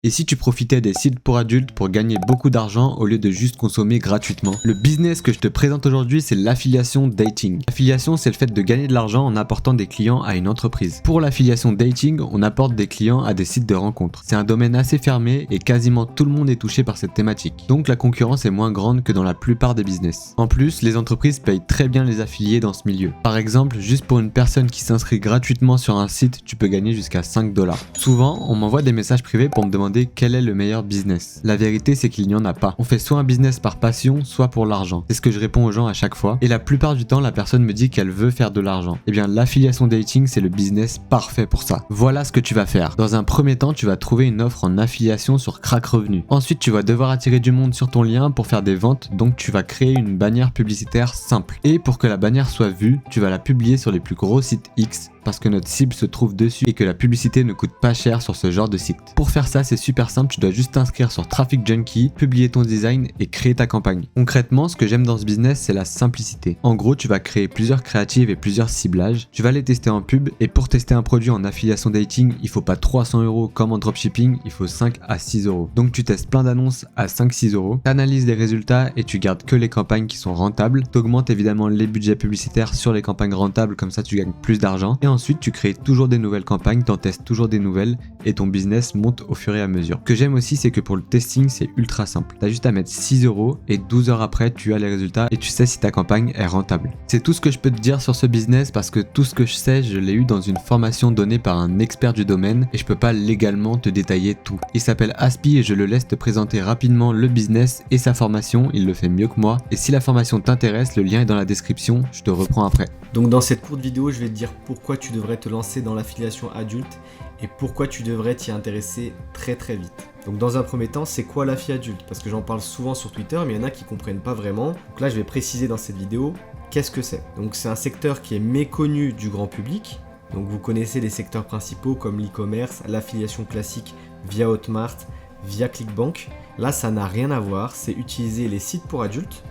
Et si tu profitais des sites pour adultes pour gagner beaucoup d'argent au lieu de juste consommer gratuitement? Le business que je te présente aujourd'hui, c'est l'affiliation dating. L'affiliation, c'est le fait de gagner de l'argent en apportant des clients à une entreprise. Pour l'affiliation dating, on apporte des clients à des sites de rencontres. C'est un domaine assez fermé et quasiment tout le monde est touché par cette thématique. Donc la concurrence est moins grande que dans la plupart des business. En plus, les entreprises payent très bien les affiliés dans ce milieu. Par exemple, juste pour une personne qui s'inscrit gratuitement sur un site, tu peux gagner jusqu'à 5 $. Souvent, on m'envoie des messages privés pour me demander quel est le meilleur business. La vérité, c'est qu'il n'y en a pas. On fait soit un business par passion, soit pour l'argent. C'est ce que je réponds aux gens à chaque fois. Et la plupart du temps, la personne me dit qu'elle veut faire de l'argent. Eh bien, l'affiliation dating, c'est le business parfait pour ça. Voilà ce que tu vas faire. Dans un premier temps, tu vas trouver une offre en affiliation sur Crack Revenu. Ensuite, tu vas devoir attirer du monde sur ton lien pour faire des ventes, donc tu vas créer une bannière publicitaire simple. Et pour que la bannière soit vue, tu vas la publier sur les plus gros sites X, parce que notre cible se trouve dessus et que la publicité ne coûte pas cher sur ce genre de site. Pour faire ça, c'est super simple, tu dois juste t'inscrire sur Traffic Junkie, publier ton design et créer ta campagne. Concrètement, ce que j'aime dans ce business, c'est la simplicité. En gros, tu vas créer plusieurs créatives et plusieurs ciblages, tu vas les tester en pub et pour tester un produit en affiliation dating, il faut pas 300 € comme en dropshipping, il faut 5 à 6 €. Donc tu testes plein d'annonces à 5-6 €, t'analyses les résultats et tu gardes que les campagnes qui sont rentables, t'augmentes évidemment les budgets publicitaires sur les campagnes rentables, comme ça tu gagnes plus d'argent et ensuite tu crées toujours des nouvelles campagnes, t'en testes toujours des nouvelles et ton business monte au fur et à mesure. Ce que j'aime aussi, c'est que pour le testing, c'est ultra simple. T'as juste à mettre 6 € et 12 heures après, tu as les résultats et tu sais si ta campagne est rentable. C'est tout ce que je peux te dire sur ce business parce que tout ce que je sais, je l'ai eu dans une formation donnée par un expert du domaine et je peux pas légalement te détailler tout. Il s'appelle Aspi et je le laisse te présenter rapidement le business et sa formation, il le fait mieux que moi. Et si la formation t'intéresse, le lien est dans la description, je te reprends après. Donc dans cette courte vidéo, je vais te dire pourquoi tu devrais te lancer dans l'affiliation adulte et pourquoi tu devrais t'y intéresser très vite. Donc dans un premier temps, c'est quoi l'affi adulte? Parce que j'en parle souvent sur Twitter, mais il y en a qui comprennent pas vraiment. Donc là, je vais préciser dans cette vidéo qu'est-ce que c'est. Donc c'est un secteur qui est méconnu du grand public. Donc vous connaissez les secteurs principaux comme l'e-commerce, l'affiliation classique via Hotmart, via Clickbank. Là, ça n'a rien à voir, c'est utiliser les sites pour adultes,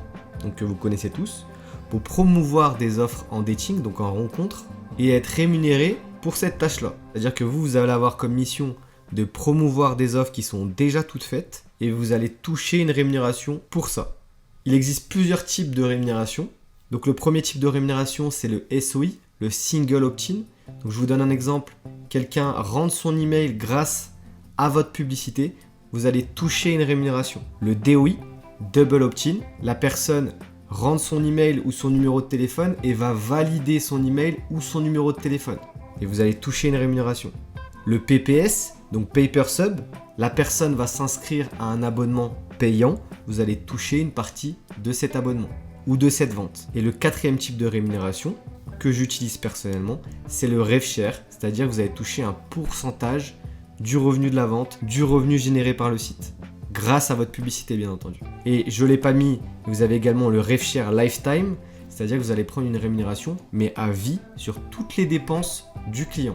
donc que vous connaissez tous, pour promouvoir des offres en dating, donc en rencontre, et être rémunéré pour cette tâche-là. C'est-à-dire que vous allez avoir comme mission de promouvoir des offres qui sont déjà toutes faites, et vous allez toucher une rémunération pour ça. Il existe plusieurs types de rémunération. Donc le premier type de rémunération, c'est le SOI, le Single Opt-in. Donc je vous donne un exemple. Quelqu'un rentre son email grâce à votre publicité, vous allez toucher une rémunération. Le DOI, Double Opt-in, la personne rentre son email ou son numéro de téléphone et va valider son email ou son numéro de téléphone. Et vous allez toucher une rémunération. Le PPS, donc Pay Per Sub, la personne va s'inscrire à un abonnement payant, vous allez toucher une partie de cet abonnement ou de cette vente. Et le quatrième type de rémunération que j'utilise personnellement, c'est le Rev Share, c'est-à-dire que vous allez toucher un pourcentage du revenu de la vente, du revenu généré par le site, grâce à votre publicité bien entendu. Et je ne l'ai pas mis, vous avez également le Rev Share Lifetime, c'est-à-dire que vous allez prendre une rémunération, mais à vie sur toutes les dépenses du client.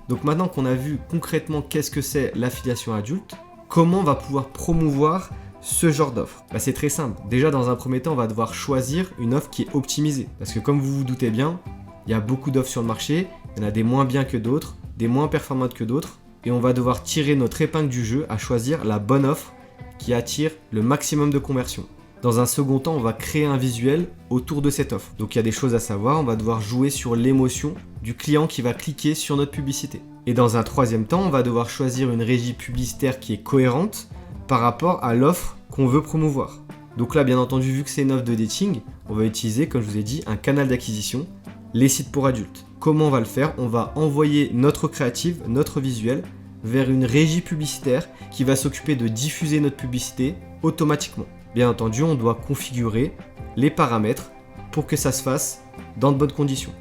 Donc maintenant qu'on a vu concrètement qu'est-ce que c'est l'affiliation adulte, comment on va pouvoir promouvoir ce genre d'offre? C'est très simple. Déjà dans un premier temps, on va devoir choisir une offre qui est optimisée. Parce que comme vous vous doutez bien, il y a beaucoup d'offres sur le marché, il y en a des moins bien que d'autres, des moins performantes que d'autres, et on va devoir tirer notre épingle du jeu à choisir la bonne offre qui attire le maximum de conversion. Dans un second temps, on va créer un visuel autour de cette offre. Donc il y a des choses à savoir, on va devoir jouer sur l'émotion du client qui va cliquer sur notre publicité. Et dans un troisième temps, on va devoir choisir une régie publicitaire qui est cohérente par rapport à l'offre qu'on veut promouvoir. Donc là, bien entendu, vu que c'est une offre de dating, on va utiliser, comme je vous ai dit, un canal d'acquisition, les sites pour adultes. Comment on va le faire? On va envoyer notre créative, notre visuel, vers une régie publicitaire qui va s'occuper de diffuser notre publicité automatiquement. Bien entendu, on doit configurer les paramètres pour que ça se fasse dans de bonnes conditions.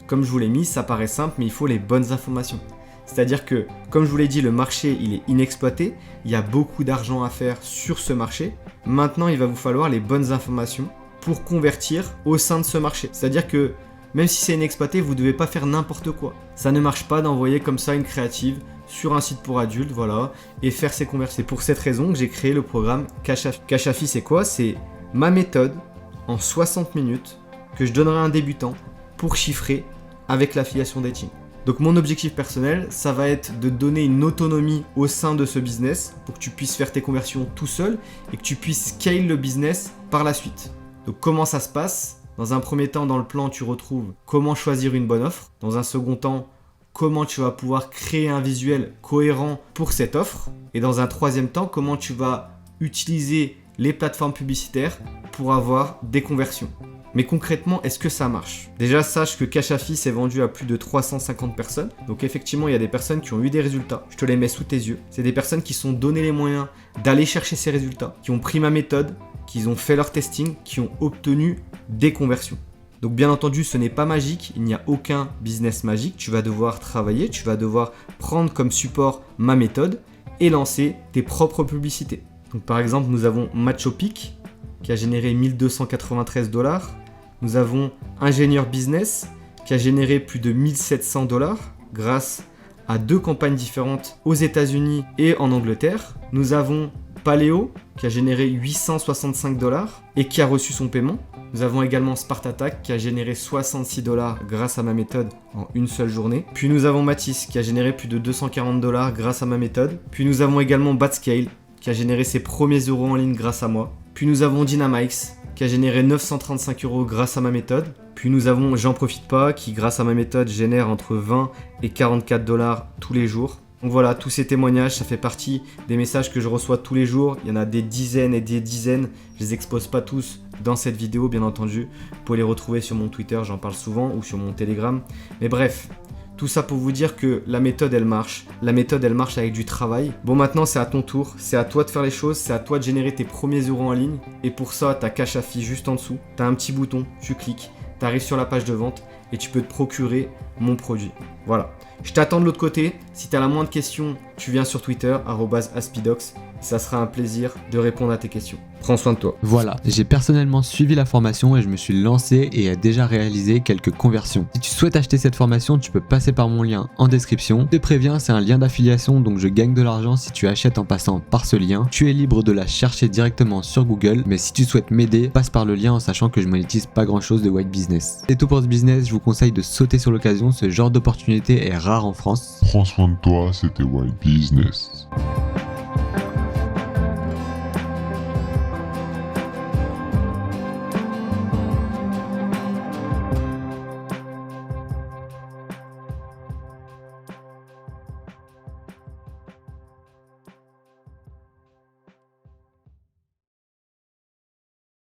Comme je vous l'ai mis, ça paraît simple, mais il faut les bonnes informations. C'est-à-dire que, comme je vous l'ai dit, le marché il est inexploité, il y a beaucoup d'argent à faire sur ce marché. Maintenant, il va vous falloir les bonnes informations pour convertir au sein de ce marché. C'est-à-dire que, même si c'est inexploité, vous ne devez pas faire n'importe quoi. Ça ne marche pas d'envoyer comme ça une créative sur un site pour adultes, voilà, et faire ses conversions. C'est pour cette raison que j'ai créé le programme Cash-Affi. Cash-Affi, c'est quoi? C'est ma méthode en 60 minutes que je donnerai à un débutant pour chiffrer avec l'affiliation dating. Donc mon objectif personnel, ça va être de donner une autonomie au sein de ce business pour que tu puisses faire tes conversions tout seul et que tu puisses scale le business par la suite. Donc comment ça se passe ? Dans un premier temps, dans le plan, tu retrouves comment choisir une bonne offre. Dans un second temps, comment tu vas pouvoir créer un visuel cohérent pour cette offre. Et dans un troisième temps, comment tu vas utiliser les plateformes publicitaires pour avoir des conversions. Mais concrètement, est-ce que ça marche ? Déjà, sache que Cash-Afi s'est vendu à plus de 350 personnes. Donc effectivement, il y a des personnes qui ont eu des résultats. Je te les mets sous tes yeux. C'est des personnes qui se sont donné les moyens d'aller chercher ces résultats, qui ont pris ma méthode, qui ont fait leur testing, qui ont obtenu des conversions. Donc bien entendu, ce n'est pas magique. Il n'y a aucun business magique. Tu vas devoir travailler, tu vas devoir prendre comme support ma méthode et lancer tes propres publicités. Donc par exemple, nous avons Matchopic qui a généré 1293 $. Nous avons Ingénieur Business qui a généré plus de 1700 $ grâce à 2 campagnes différentes aux États-Unis et en Angleterre. Nous avons Paléo qui a généré 865 $ et qui a reçu son paiement. Nous avons également Spartattack qui a généré 66 $ grâce à ma méthode en une seule journée. Puis nous avons Matisse qui a généré plus de 240 $ grâce à ma méthode. Puis nous avons également Batscale qui a généré ses premiers euros en ligne grâce à moi. Puis nous avons Dynamix qui a généré 935 € grâce à ma méthode. Puis nous avons J'en profite pas qui grâce à ma méthode génère entre 20 et 44 $ tous les jours. Donc voilà, tous ces témoignages, ça fait partie des messages que je reçois tous les jours. Il y en a des dizaines et des dizaines. Je les expose pas tous dans cette vidéo, bien entendu. Vous pouvez les retrouver sur mon Twitter, j'en parle souvent, ou sur mon Telegram. Mais bref, tout ça pour vous dire que la méthode, elle marche. La méthode, elle marche avec du travail. Bon, maintenant, c'est à ton tour. C'est à toi de faire les choses. C'est à toi de générer tes premiers euros en ligne. Et pour ça, tu as Cash-Afi juste en dessous. Tu as un petit bouton, tu cliques, tu arrives sur la page de vente et tu peux te procurer mon produit. Voilà. Je t'attends de l'autre côté. Si tu as la moindre question, tu viens sur Twitter, @aspidox. Ça sera un plaisir de répondre à tes questions. Prends soin de toi. Voilà, j'ai personnellement suivi la formation et je me suis lancé et ai déjà réalisé quelques conversions. Si tu souhaites acheter cette formation, tu peux passer par mon lien en description. Je te préviens, c'est un lien d'affiliation, donc je gagne de l'argent si tu achètes en passant par ce lien. Tu es libre de la chercher directement sur Google, mais si tu souhaites m'aider, passe par le lien en sachant que je monétise pas grand chose de White Business. C'est tout pour ce business, je vous conseille de sauter sur l'occasion, ce genre d'opportunité est rare en France. Prends soin de toi, c'était White Business.